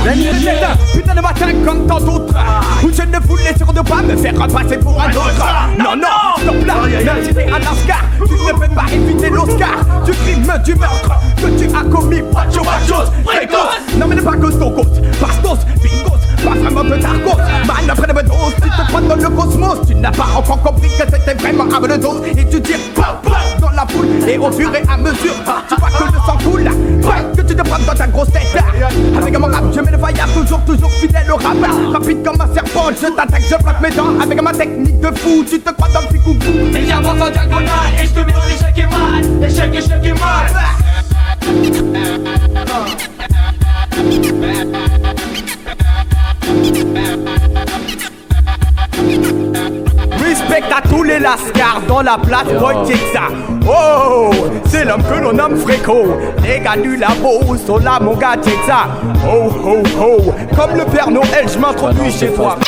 La nuit de matin, putain de matin comme tant d'autres. Où je ne voulais surtout pas me faire repasser pour un autre. Non, non, stop là, même si t'es un Lascar, tu ne peux pas éviter l'Oscar du crime, du meurtre que tu as commis. Machos, précoce. Non mais ne pas cause ton cause, bastos, bingos, pas vraiment peu d'argos. Man, après de dose, tu te crois dans le cosmos. Tu n'as pas encore compris que c'était vraiment à de dose. Et tu tires dans la foule, et au fur et à mesure, tu vois que le sang coule. Ouais, que tu te prends dans ta grosse tête. Avec mon rap, je mets le vaillard, toujours fidèle au rap. Rapide comme un serpent, je t'attaque, je frappe mes dents. Avec ma technique de fou, tu te crois dans le picou. Et viens voir en diagonale, et je te mets dans l'échec et mal. Échec et mal. Respect à tous les lascars dans la place Boy ça. Oh, c'est l'homme que l'on nomme Fréco. Les gars du labo sont là mon gars check ça. Oh oh oh, comme le Père Noël je m'introduis chez toi.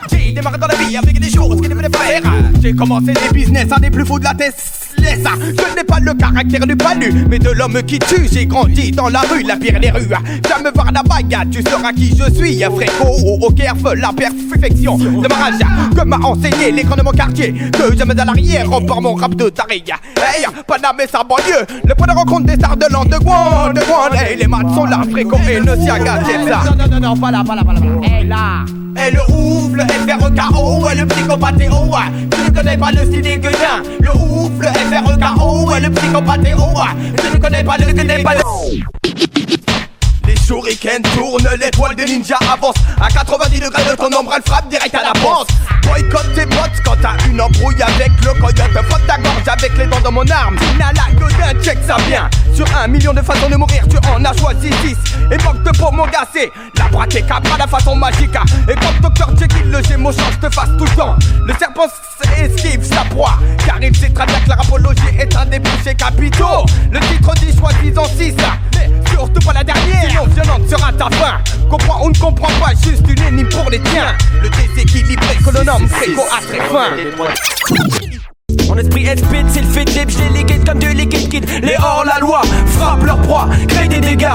J'ai démarré dans la vie avec des choses qui ne venaient pas faire. J'ai commencé des business, un des plus fous de la Tesla. Je n'ai pas le caractère du palu, mais de l'homme qui tue. J'ai grandi dans la rue, la pire des rues. Viens me voir la bagarre, tu sauras qui je suis. Fréco, au kerf, la perfection de ma rage que m'a enseigné l'écran de mon quartier. Que j'aime à l'arrière, repars mon rap de taré. Hey, Paname et sa banlieue, le point de rencontre des stars de l'an de Guan. Hey, les maths sont là, Fréco et ne s'y agacer ça. Non, voilà. Hey, là. Et le ouf, le FREKO, le psychopathéo. Tu ne connais pas le style des gueudins. Le ouf, le FREKO, le psychopathéo. Tu ne connais pas le. Les shurikens tournent, l'étoile des ninjas avance. À 90 degrés de ton ombre, elle frappe direct à la panse. Boycott tes potes quand t'as une embrouille avec le coyote. Frotte ta gorge avec les dents dans mon arme. Nala, godin, check ça bien. Sur 1 million de façons de mourir, tu en as choisi 6. Et manque de peau, mon gars, c'est la braquée capra, la façon magique. Et comme Dr Jekyll, le gémeau change de face tout le temps. Le serpent esquive sa proie, car il sait très bien que la rapologie est un des péchés capitaux. Le titre dit choisis-en 6, mais surtout pas la dernière. Sinon violente sera ta fin. Comprends ou ne comprends pas, juste une énigme pour les tiens. Le déséquilibré que l'on nomme Fréco à très fin. Mon esprit est speed, c'est le fait de je les liquide comme du liquide kid. Les hors-la-loi frappent leur proie, créent des dégâts.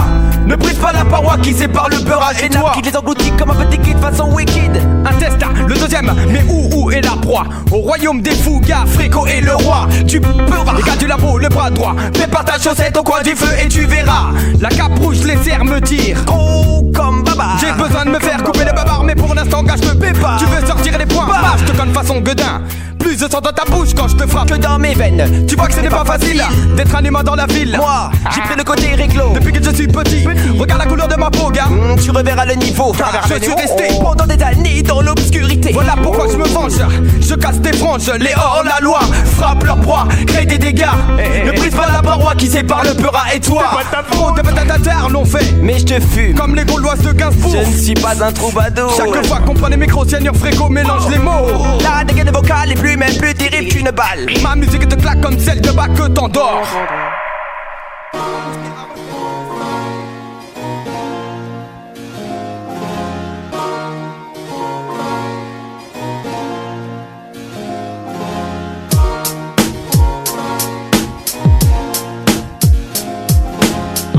Ne brise pas la paroi qui sépare le beurre et toi. Qui les engloutit comme un petit kid façon wicked. Un test, le deuxième, mais où est la proie? Au royaume des fous, gars, Fréco est le roi. Tu peuras, les gars du labo, le bras droit. Prépare ta chaussette au coin du feu et tu verras. La cape rouge, les serres me tirent. Gros comme baba. J'ai besoin de me faire couper le babar, mais pour l'instant, gars, je me paie pas. Tu veux sortir les points, bah, je te conne façon gueudin. Plus de sang dans ta bouche quand je te frappe que dans mes veines. Tu vois que ce n'est pas facile d'être un humain dans la ville. Moi, j'ai pris le côté réglo depuis que je suis petit. Regarde la couleur de ma peau, gars. Tu reverras le niveau. Je suis resté pendant des années dans l'obscurité. Voilà pourquoi je me venge. Je casse tes franges. Les hors-la-loi frappent leur proie, créent des dégâts. Ne brise pas la paroi qui sépare le Peura et toi. Trop de batatatars l'ont fait, mais je te fume comme les Gauloises de Gainsbourg. Je ne suis pas un troubadour. Chaque fois qu'on prend les micros, Seigneur Fréco mélange les mots. La dégaine vocale est plus même plus terrible qu'une balle. Ma musique te claque comme celle de bas que t'endors.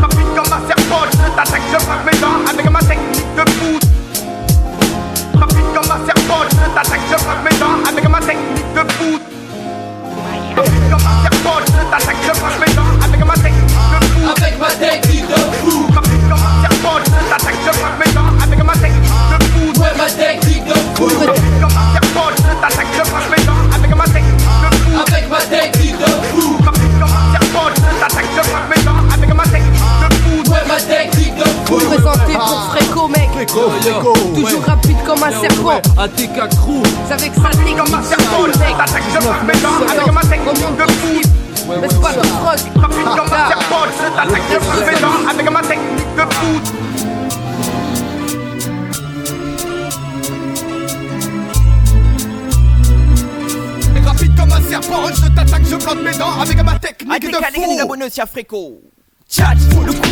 Rapide comme un serpent, je t'attaque, je frappe mes dents avec ma technique de fou. Rapide comme un serpent, je t'attaque, je frappe mes dents avec ma technique de foot. Rapide comme un serpent, je t'attaque, je frappe mes dents avec ma technique de foot. Avec ma technique de fou. Rapide comme un serpent, je t'attaque, je frappe mes dents avec ma technique de foot. Ouais, ma technique de fou. Rapide comme un serpent, je t'attaque, je frappe mes dents avec ma technique de foot. Avec ma technique de fou. Rapide comme un serpent, je t'attaque, je frappe mes dents avec ma technique de foot. Ouais, ma technique de fou. Présenté pour Fréco, mec. Toujours rapide comme un serpent. ATK Crew. C'est avec sa technique comme un serpent, je t'attaque, je frappe mes dents avec ma technique de foot. Mais c'est pas notre rock. Rapide comme un serpent, je t'attaque, je frappe mes dents avec ma technique de foot. Rapide comme un serpent, je t'attaque, je plante mes dents avec ma technique de foot. Fréco. Tchatch, faut le coup,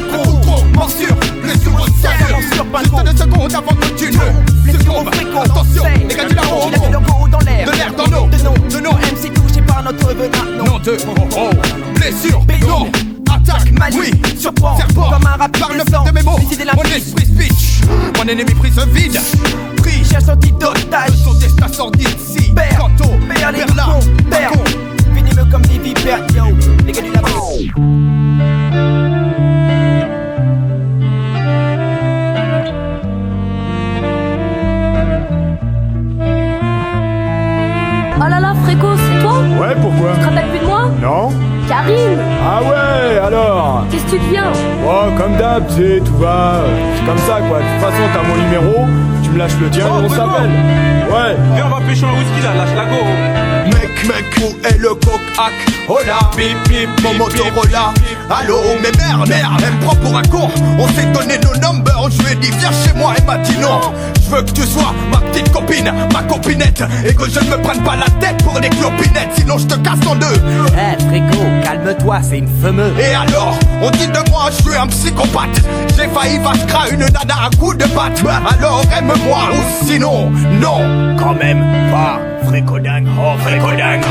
morsure, blessure au sol. Juste 2 secondes avant que tu ne succombes. Attention, les gars du larron, Il a mis le go dans l'air. de l'air dans l'eau, De nos MC touchés par notre venin. nom de blessure, non, attaque. Jack, Mali, oui, surprend comme un rapide par le descend, de mes mots, lucide et mon limpide. esprit speech, mon ennemi prise vide, pris, Cherche antidotage, de son destin sordide, si, perd, Canto, perd les Berlin, boutons, perd, finis-le comme des vipères, yo, les gars du labo. Oh là là, Fréco, c'est toi? Ouais, pourquoi? Tu te rappelles plus de moi? Non? Karim! Ah ouais, alors? Qu'est-ce que tu deviens? Oh, comme d'hab, tu sais, tout va. C'est comme ça, quoi. De toute façon, t'as mon numéro, tu me lâches le tien et on s'appelle. Ouais. Viens, on va pêcher un whisky là, lâche la go. mec, où est le coq-hack? Oh là, bip bip, mon Motorola. Allô, mais merde, elle me prend pour un con. On s'est donné nos numbers, je lui ai dit viens chez moi, elle m'a dit non. Je veux que tu sois ma petite copine, ma copinette, et que je ne me prenne pas la tête pour des clopinettes, sinon je te casse en deux. Eh, Fréco, calme-toi, c'est une fameuse. Et alors, on dit de moi, je suis un psychopathe. J'ai failli vachera une nana à coup de patte. Alors aime-moi, ou sinon, non. Quand même pas, Fréco-dingue, oh Fréco-dingue.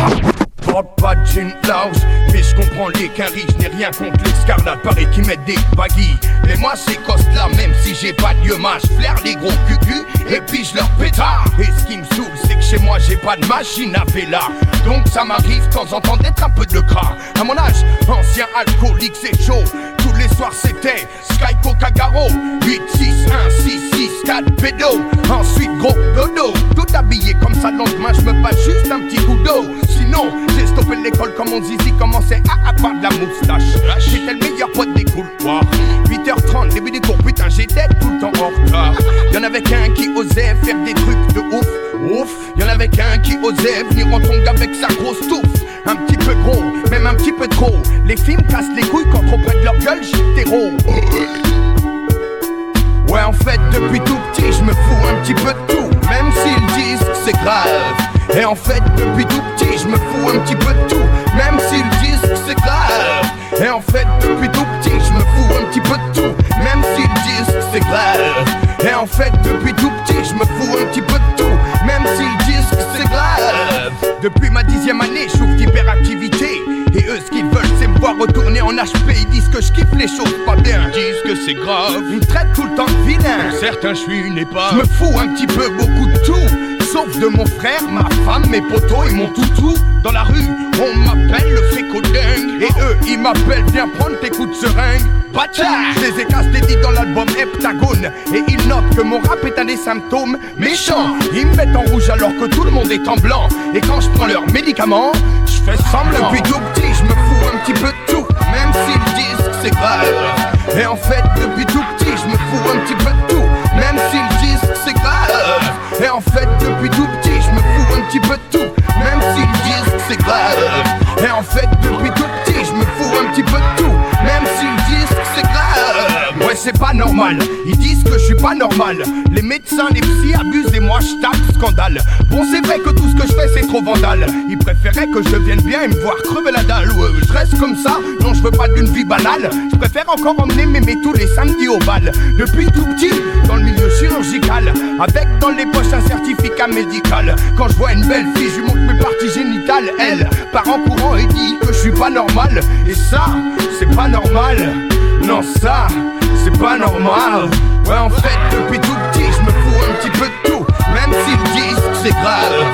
Porte pas de jean lounge, mais je comprends les quinries. Je n'ai rien contre les scarlats, pareil qui mettent des baguilles. Mais moi c'est coste-là, même si j'ai pas de lieu, je flaire les gros cucu et puis je leur pétard. Et ce qui me saoule, c'est que chez moi j'ai pas de machine à véla. Donc ça m'arrive de temps en temps d'être un peu de gras. À mon âge, ancien alcoolique c'est chaud. Tous les soirs c'était Sky Coca Garo 8, 6, 1, 6, 6, 4 pédo. Ensuite gros dodo, tout habillé comme ça, lendemain je me passe juste un petit coup d'eau. Sinon j'ai stoppé l'école quand mon zizi commençait à avoir de la moustache. J'étais le meilleur pote des couloirs. 8h30, début des cours, putain j'étais tout le temps en retard. Y'en avait qu'un qui osait faire des trucs de ouf. Y'en avait qu'un qui osait venir en tongue avec sa grosse touffe. Un petit peu gros, même un petit peu trop. Les filles me cassent les couilles quand trop près de leur gueule j'étais hétéro. Ouais en fait depuis tout petit je me fous un petit peu de tout, même s'ils disent que c'est grave. Et en fait depuis tout petit je me fous un petit peu de tout, même s'ils disent que c'est grave. Et en fait depuis tout petit je me fous un petit peu de tout, même s'ils disent que c'est grave. Et en fait depuis tout petit je me fous un petit peu de tout, même s'ils disent que c'est grave. Depuis ma 10e année je souffre d'hyperactivité. Et eux ce qu'ils veulent c'est me voir retourner en HP. Ils disent que je kiffe les choses pas bien, ils disent que c'est grave. Ils me traitent tout le temps de vilain, pour certains je suis une épave. Je me fous un petit peu beaucoup de tout, sauf de mon frère, ma femme, mes potos et mon toutou. Dans la rue, on m'appelle le Fréco-dingue. Et eux, ils m'appellent viens prendre tes coups de seringue. Bacha, je les ai cassés dit dans l'album Heptagone. Et ils notent que mon rap est un des symptômes méchants. Ils me mettent en rouge alors que tout le monde est en blanc. Et quand je prends leurs médicaments, je fais semblant. Depuis tout petit, je me fous un petit peu de tout, même s'ils disent que c'est grave. Et en fait, depuis tout petit, je me fous un petit peu de tout, même s'ils disent que c'est grave. Et en fait, depuis tout petit, je me fous un petit peu de tout, même s'ils disent que c'est grave. Et en fait, depuis tout petit, je me fous un petit peu de tout, même s'ils disent que c'est grave. Ouais, c'est pas normal, ils disent que je suis pas normal. Les médecins, les psys abusent et moi je tape scandale. Bon, c'est vrai que tout ce que je fais c'est trop vandale. Ils préféraient que je devienne bien et me voir crever la dalle. Ouais, je reste comme ça, non je veux pas d'une vie banale. Je préfère encore emmener mémé tous les samedis au bal. Depuis tout petit, dans le milieu chirurgical, avec dans les poches un certificat médical. Quand je vois une belle fille, je lui montre mes parties génitales. Elle part en courant et dit que je suis pas normal. Et ça, c'est pas normal. Non ça, c'est pas normal. Ouais en fait depuis tout petit je me fous un petit peu de tout, même s'ils disent que c'est grave.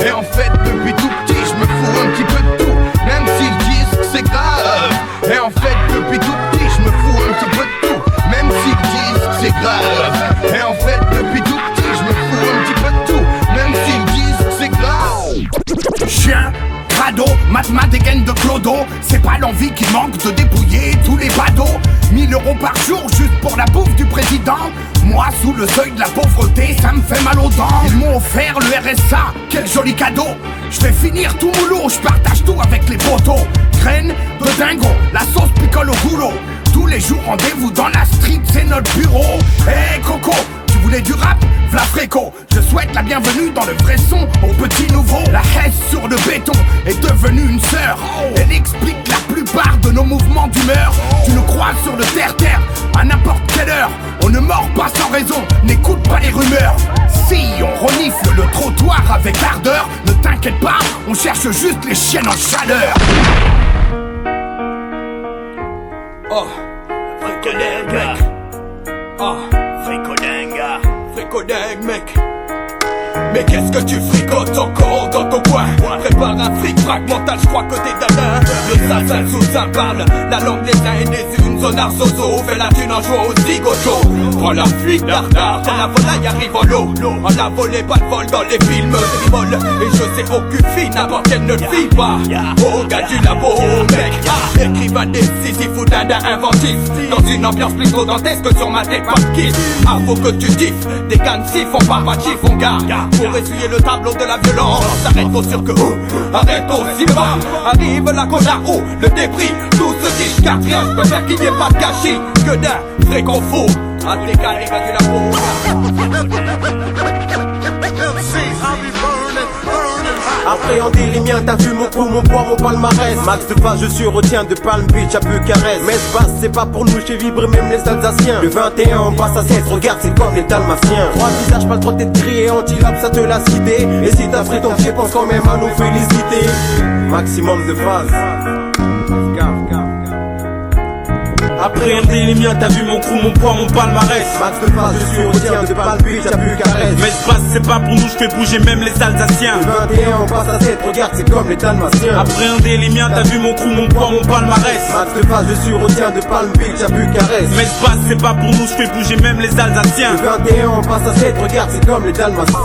Et en fait depuis tout petit je me fous un petit peu de tout, même s'ils disent que c'est grave. Et en fait depuis tout petit je me fous un petit peu de tout, même s'ils disent que c'est grave. Et en fait depuis tout petit je me fous un petit peu de tout, même s'ils disent que c'est grave. Chien crado, mathématiques de clodo. C'est pas l'envie qui manque de dépouiller tous les badauds. 1000 € par jour juste pour la bouffe du président. Moi sous le seuil de la pauvreté ça me fait mal aux dents. Ils m'ont offert le RSA, quel joli cadeau. Je vais finir tout moulot, je partage tout avec les potos. Graines de dingo, la sauce picole au goulot. Tous les jours rendez-vous dans la street, c'est notre bureau. Hey Coco, tu voulais du rap? V'là Fréco, je souhaite la bienvenue dans le vrai son aux petits nouveaux. La haisse sur le béton est devenue une sœur. Elle explique la plupart de nos mouvements d'humeur. Tu nous croises sur le terre-terre à n'importe quelle heure. On ne mord pas sans raison, n'écoute pas les rumeurs. Si on renifle le trottoir avec ardeur, ne t'inquiète pas, on cherche juste les chiennes en chaleur. Oh, Fricoding, mec. Oh, Fricoding, mec. Mais qu'est-ce que tu fricotes encore dans ton coin? Prépare un fric-frac mental, j'crois que t'es d'Alain. Le sassin sous un parle la langue des uns et des unes. Sonar zozo, fais la thune en jouant au zigoto. Prends la fuite d'Ardard, quand la volaille arrive en l'eau. On l'a volé, pas de vol dans les films de vol. Et je sais aucune fille, n'importe quelle ne le vit pas. Oh, gars du labo, mec. Écrivain décisif ou dada inventif. Dans une ambiance plus trop dantesque sur ma tête, pas de kiss. Ah, faut que tu diffes, des cannes si font pas chiffre, on garde. Pour essuyer le tableau de la violence, arrête trop sûr que arrête aussi bas. Arrive la cola haut, le débris, tout se dit, car rien, je préfère qu'il n'y ait pas de gâchis que d'un vrai qu'on fout. À tes gars, les gars du labo. Appréhender les miens, t'as vu mon coup, mon poids, mon palmarès. Max de phase, je suis retien de Palm Beach à Bucarest. Mais ce basse, c'est pas pour nous, j'ai vibré même les Alsaciens. Le 21, on passe à 7, regarde, c'est comme les Dalmatiens. 3 visages, pas le droit d'être grillé, anti-lap, ça te l'a cité. Et si t'as pris ton pied, pense quand même à nous féliciter. Maximum de phase. Appréhender les miens, t'as vu mon crew, mon poids, mon palmarès. Max de phase, je suis retien de Palm Beach à Bucarest. Mais ce passe, c'est pas pour nous, je fais bouger même les Alsaciens. Le 21, on passe à 7, regarde, c'est comme les Dalmatiens. Appréhender les miens, t'as vu mon crew, mon poids, mon palmarès. Max de phase, je suis retien de Palm Beach à Bucarest. Mais ce passe, c'est pas pour nous, je fais bouger même les Alsaciens. Le 21, on passe à 7, regarde, c'est comme les Dalmatiens.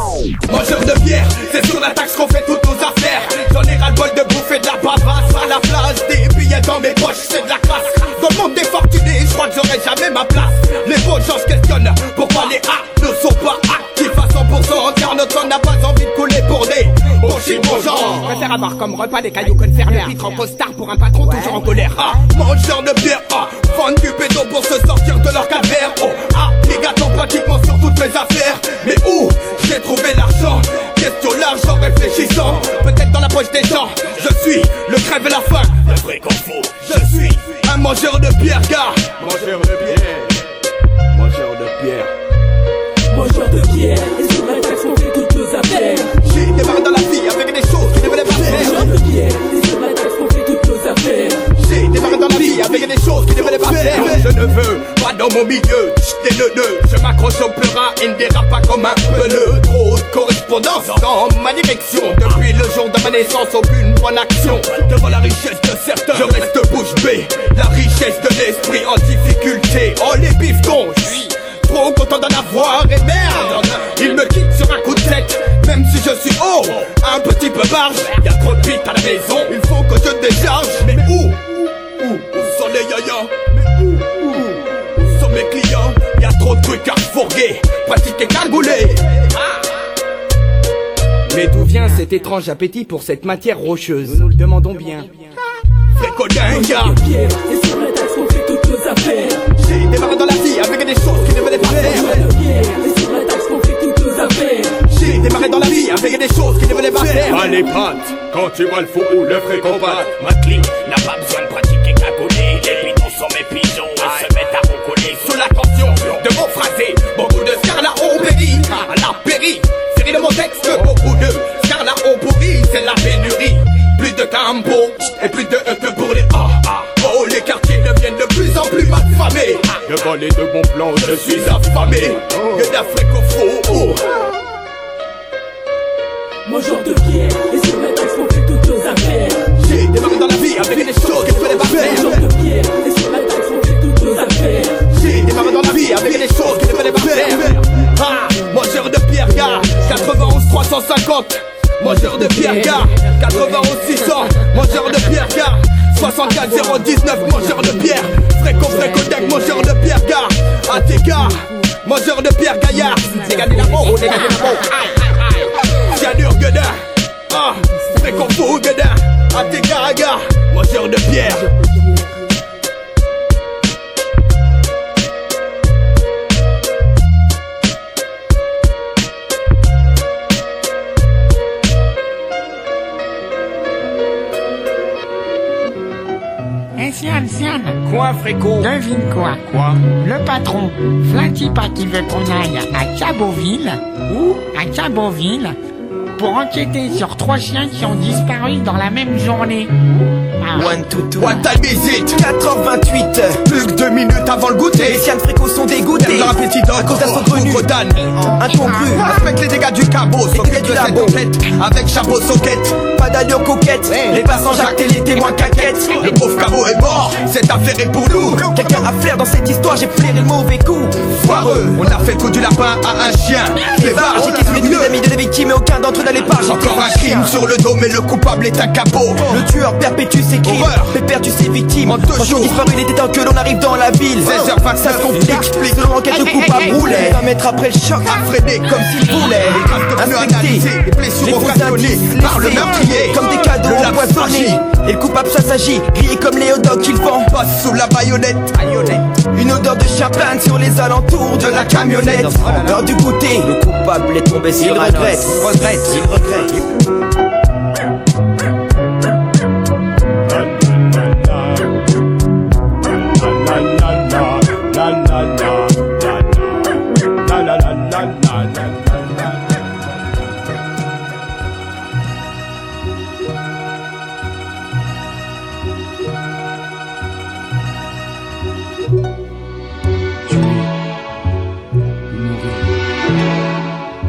Mangeur de bière, c'est sur la taxe qu'on fait toutes nos affaires. J'en ai ras-le-bol de bouffer de la babasse à la place. Des billets dans mes poches, c'est de la classe. Dans le monde des fortunés, je crois que j'aurai jamais ma place. Les beaux gens se questionnent pourquoi les A ne sont pas actifs à 100%. Car notre sang n'a pas envie de couler pour des bon genre. Préfère avoir comme repas des cailloux que de faire le pitre en costard pour un patron toujours en colère. Mangeur de bière, fan du pédo pour se sortir de leur calvaire. Les gars t'ont pratiquement sur toutes mes affaires. Mais où j'ai trouvé l'argent? Question l'argent réfléchissant. Peut-être dans la poche des gens. Je suis le crève et la faim, le vrai qu'on faut. Je suis un mangeur de bière, gars. Mangeur de bière. Mangeur de bière. Mangeur de bière. Et sur la taxe on fait toutes nos affaires. J'ai démarré dans la vie avec des choses qui ne venaient pas faire. Mangeur de bière. Et sur la taxe on fait toutes nos affaires. J'ai démarré dans la vie avec des choses qui ne venaient pas faire. Je ne veux pas dans mon milieu, j'étais le nœud. Je m'accroche au pleura et ne dérape pas comme un pneu. Trop de correspondance dans ma direction. Depuis le jour de ma naissance, aucune bonne action. Devant la richesse de certains, je reste bouche bée. La richesse de l'esprit en difficulté. Oh les bifetons, je suis trop content d'en avoir. Et merde, il me quitte sur un coup de tête. Même si je suis un petit peu barge. Y'a trop de bite à la maison, il faut que je décharge. Mais où sont les yayas? Mais où sont mes clients? Y'a trop de trucs à fourguer, pratiquer cagoulé. Mais d'où vient cet étrange appétit pour cette matière rocheuse? Nous le demandons bien. Fricodinga. Et sur la taxe on fait toutes nos affaires. J'ai démarré dans la vie avec des choses qui ne venaient pas faire. Et sur la taxe on fait toutes nos affaires. J'ai démarré dans la vie avec des choses qui ne venaient pas faire. Ah les pattes, quand tu vois le fou ou le frécombat. Ma clim n'a pas besoin de pratiquer cagoulé. Les pitons sont mes pigeons et se mettent à roucoler. Sous la tension de mon phrasé, beaucoup de scarlats ont péri. À la péri, série de mon texte, beaucoup de scarlats ont pourri. C'est la pénurie, plus de tambours et plus de que pour les Oh, les quartiers deviennent de plus en plus malfamés. Devant les deux bons plans, Je suis affamé, que d'Afrique au faux. Mangeur de bière. Et sur la taxe on fait toutes nos affaires. J'ai démarré dans la vie avec des choses que je ne pas faire. Mangeur de bière. Et sur la taxe on fait toutes nos affaires. J'ai démarré dans la vie avec des choses que je ne pas faire. Mangeur de pierre, gars, 91 350. Mangeur de pierre, gars, 91 600. Mangeur de pierre, gars, 64 019. Mangeur de pierre, Fréco-Deck. Mangeur de pierre, gars, ATK. Mangeur de pierre, gaillard. Dégagez la peau, dégagez la peau. Cyanure, gueudin. Fréco-Fou, gueudin. ATK, gars, mangeur de pierre. Sian, Quoi, Fréco? devine quoi? Quoi? Le patron, Flinty pas qui veut qu'on aille à Caboville. Où? À Caboville. pour enquêter sur 3 chiens qui ont disparu dans la même journée. One to two. What time is it? 4h28. Plus que 2 minutes avant le goûter. Les siens de Fréco sont dégoûtés. Leur appétit d'or, à cause d'incongru, incongru. Avec les dégâts du cabot, socket de cette enquête. Avec chapeau socket. Pas d'allure coquette. Les passants jactent et les témoins caquettes. Le pauvre cabot est mort, cette affaire est pour nous. Quelqu'un a flair dans cette histoire, j'ai flairé le mauvais coup. Foireux, on a fait le coup du lapin à un chien. Clévard, j'ai questionné tous les amis de la victime et aucun d'entre eux n'allait pas. Encore un crime sur le dos, mais le coupable est un capot. Le tueur perpétue ses crimes, perpétue ses victimes. En 2 jours disparu, il était temps que l'on arrive dans la ville. 16h25, ça se complique. Selon l'enquête, le coupable roulait. 20 mètres après le choc, affréné comme s'il voulait. Inspecté, les blessures occasionnées par le meurtrier. Comme des cadeaux empoisonnés. Et le coupable, ça s'agit, grillé comme les hot dogs qu'il vend. Passe sous la baïonnette. Une odeur de chien plane sur les alentours de la camionnette. L'heure du goûter, le coupable est tombé. Il regrette, il regrette.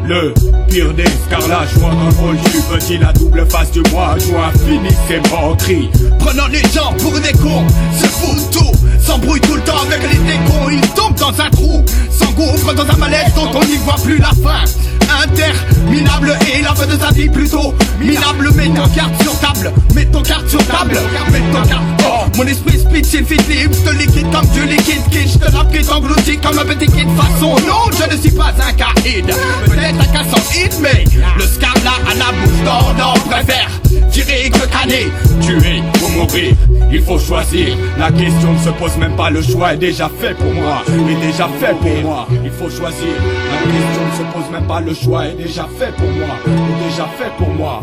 Le pire des escarlages, moi dans le rôle du petit, la double face du moi, joie finit ses menteries. Prenant les gens pour des cons, se foutent tout, s'embrouille tout le temps avec les décons, ils tombent dans un trou, s'engouffrent dans un malaise dont on n'y voit plus la fin. Interminable et la fin de sa vie plutôt minable. Mets ton carte sur table, mets ton carte sur table, mets ton carte. Oh, mon esprit speech, il fit libre, je te liquide comme du liquide kitsch, je te la prise engloutie comme un petit kid façon. Non, je ne suis pas un caïd, peut-être un cassanide, mais le scarla à la bouche d'or, non, préfère tirer que canner. Tuer ou mourir, il faut choisir. La question ne se pose même pas, le choix est déjà fait pour moi. Est déjà fait pour moi, il faut choisir. La question ne se pose même pas, le choix est déjà fait pour moi. Est déjà fait pour moi.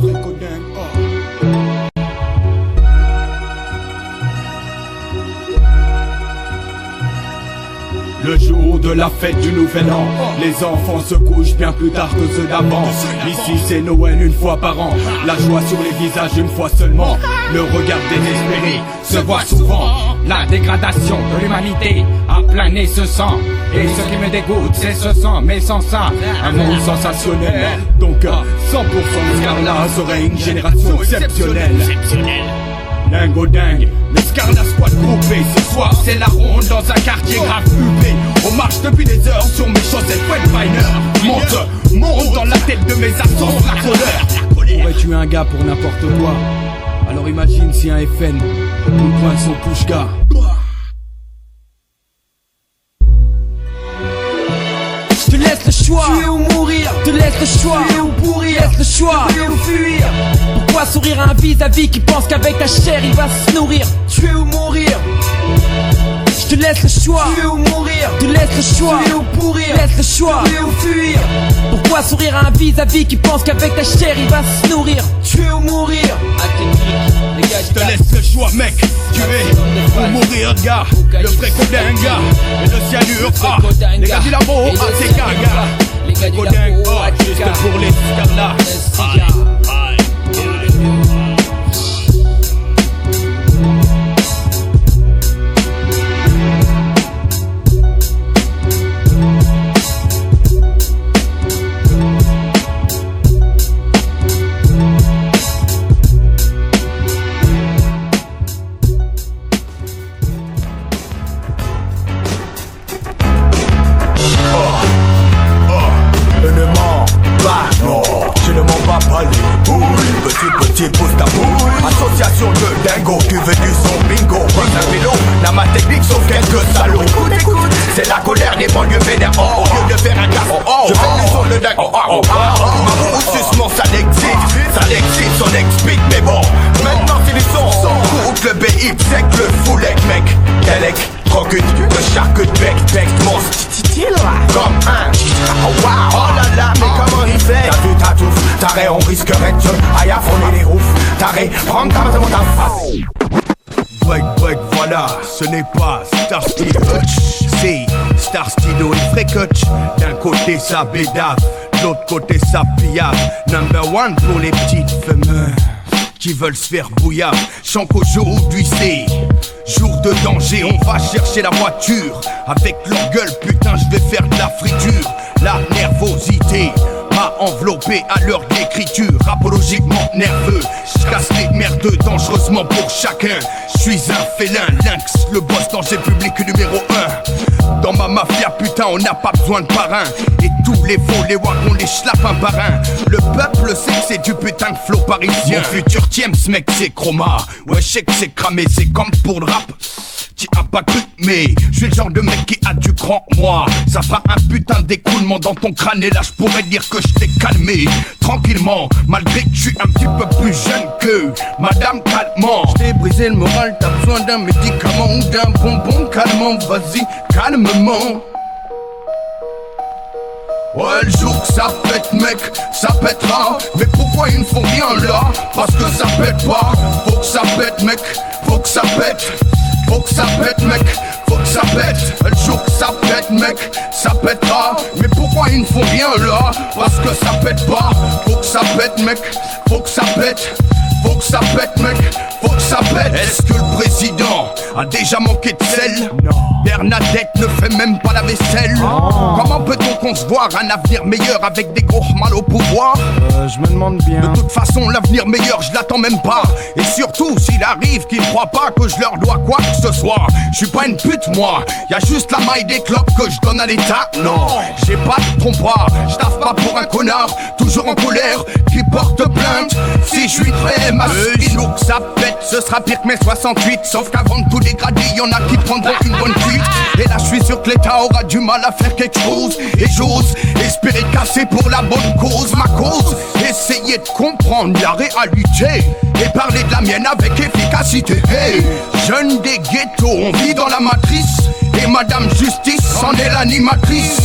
Le jour de la fête du nouvel an, les enfants se couchent bien plus tard que ceux d'avant. Ici c'est Noël une fois par an, la joie sur les visages une fois seulement. Le regard désespéré se voit souvent. La dégradation de l'humanité a plané ce sang. Et ce qui me dégoûte c'est ce sang, mais sans ça, un monde sensationnel. Donc 100% de Scarla serait une génération exceptionnelle. Dingo dingue, les Scarla Squad groupés. Ce soir c'est la ronde dans un quartier grave huppé. On marche depuis des heures sur mes chaussettes Wetbiner. Monte dans la tête de mes absences la colère. Ouais, tu es un gars pour n'importe quoi. Alors imagine si un FN nous pointe son pushka. Je te laisse le choix, tuer ou mourir. Te laisse le choix, tuer ou pourrir. Laisse le choix, tuer ou fuir. Pourquoi sourire à un vis-à-vis qui pense qu'avec ta chair il va se nourrir? Tuer ou mourir. Je te laisse le choix, tuer ou mourir. Te laisse le choix, tuer ou pourrir. Laisse le choix, tuer ou fuir. Pourquoi sourire à un vis-à-vis qui pense qu'avec ta chair il va se nourrir? Tuer ou mourir. Je te laisse le choix mec, tuer ou mourir gars. Le vrai codinga et le cyanure ah. Les gars du labo ah c'est gaga. Les gars du labo ah juste pour les Scarla. Petit poste à bout. Association de dingo, tu veux du son bingo. Prends un vélo, n'a ma technique sauf quelques salauds. Écoute, c'est la colère des banlieues vénères. Au lieu de faire un gaffe, je fais du son de dingo. Ma suce, mon ça l'excite, son explique, mais bon. Maintenant c'est du son. Coute le BI, sec le foulec, mec. Kelec, trocute, de charcute, bec, monstre. Comme un oh là là, mais comment il fait? T'as vu ta touffe, taré, on risquerait de se aïe affronter les roufs. Taré, prends ta main dans ta face. Break, voilà, ce n'est pas Starsky Hutch, c'est Starsky Do et Frécutch. D'un côté ça bédave, de l'autre côté ça pillave. Number one pour les petites femmes qui veulent se faire bouillard. Chant qu'aujourd'hui c'est jour de danger, on va chercher la voiture. Avec leur gueule, putain, je vais faire de la friture. La nervosité m'a enveloppé à l'heure d'écriture. Apologiquement nerveux, j'casse les merdes dangereusement pour chacun. J'suis un félin, lynx, le boss danger public numéro 1. Dans ma mafia, putain, on n'a pas besoin de parrain. Et tous les faux, les wags, on les schlappe un par un. Le peuple sait que c'est du putain de flow parisien. Mon futur tiem, ce mec, c'est chroma. Ouais, je sais que c'est cramé, c'est comme pour le rap. T'y as pas cru, mais je suis le genre de mec qui a du cran, moi. Ça fera un putain d'écoulement dans ton crâne. Et là je pourrais dire que je t'ai calmé tranquillement, malgré que je suis un petit peu plus jeune que Madame Calmant. Je t'ai brisé le moral, t'as besoin d'un médicament ou d'un bonbon calmant. Vas-y, calmement. Ouais, le jour que ça pète, mec, ça pètera. Mais pourquoi ils ne font rien là? Parce que ça pète pas. Faut que ça pète, mec, faut que ça pète. Faut que ça pète, mec, faut que ça pète. Le jour que ça pète, mec, ça pètera. Mais pourquoi ils ne font rien là? Parce que ça pète pas. Faut que ça pète, mec, faut que ça pète. Faut que ça pète, mec, faut que ça pète. Est-ce que le président a déjà manqué de sel? Non. Bernadette ne fait même pas la vaisselle. Comment peut-on concevoir un avenir meilleur avec des gros mal au pouvoir? Je me demande bien. De toute façon, l'avenir meilleur, je l'attends même pas. Et surtout, s'il arrive qu'ils croient pas que je leur dois quoi que ce soit. Je suis pas une pute, moi. Y'a juste la maille des clopes que je donne à l'État. Non, j'ai pas de trompe-pas. Je taffe pas pour un connard, toujours en colère, qui porte plainte. Si je suis très masculin, jour que ça pète, ce sera pire que mes 68. Sauf qu'avant de tout dégrader, y'en a qui prendront une bonne cuite. Et là je suis sûr que l'État aura du mal à faire quelque chose. Et j'ose espérer casser pour la bonne cause. Ma cause, essayer de comprendre la réalité et parler de la mienne avec efficacité. Hey, jeunes des ghettos, on vit dans la matrice. Et Madame Justice en est l'animatrice.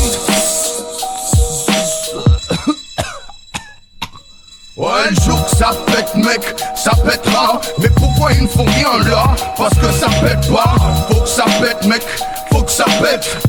Ouais, le jour que ça pète, mec, ça pètera. Mais pourquoi ils ne font rien là? Parce que ça pète pas. Faut que ça pète, mec, faut que ça pète.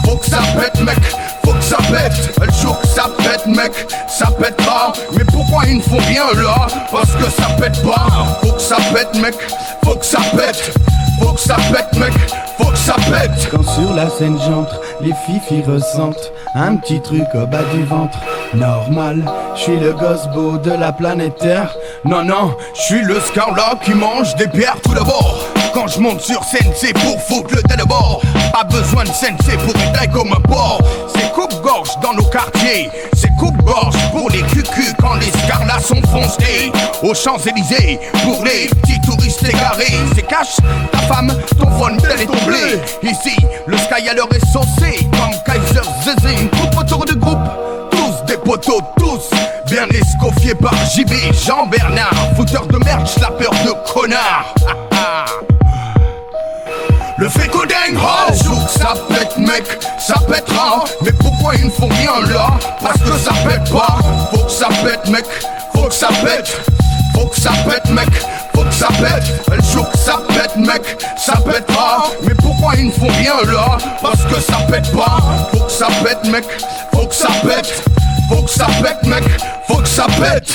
Faut que ça pète, mec, faut que ça pète. Le jour que ça pète, mec, ça pètera. Mais pourquoi ils ne font rien là? Parce que ça pète pas. Faut que ça pète, mec, faut que ça pète. Faut que ça pète, mec, faut que ça pète. Quand sur la scène j'entre, les filles ressentent un petit truc au bas du ventre. Normal, je suis le gosse beau de la planète Terre. Non, non, je suis le scarlat qui mange des pierres tout d'abord. Quand je monte sur scène, c'est pour foutre le tête de bord. Pas besoin de scène, c'est pour être comme un porc. C'est coupe-gorge dans nos quartiers. C'est coupe-gorge pour les cucus quand les scarlats sont foncés. Aux Champs-Élysées, pour les petits touristes égarés. C'est cash, ta femme, ton phone, tel est ton blé. Ici, le sky à l'heure est saucé. Comme Kaiser Zézé, une coupe autour de groupe. Tous des poteaux, tous bien escoffiés par JB, Jean-Bernard. Fouteur de merde, schlappeur de connard. Le fécoding, oh, jour que ça pète, mec, ça pètera. Mais pourquoi ils ne font rien là? Parce que ça pète pas. Faut que ça pète, mec, faut que ça pète. Faut que ça pète, mec, faut que ça pète. Le jour que ça pète, mec, ça pètera. Mais pourquoi ils ne font rien là? Parce que ça pète pas. Faut que ça pète, mec, faut que ça pète. Faut que ça pète, mec, faut que ça pète.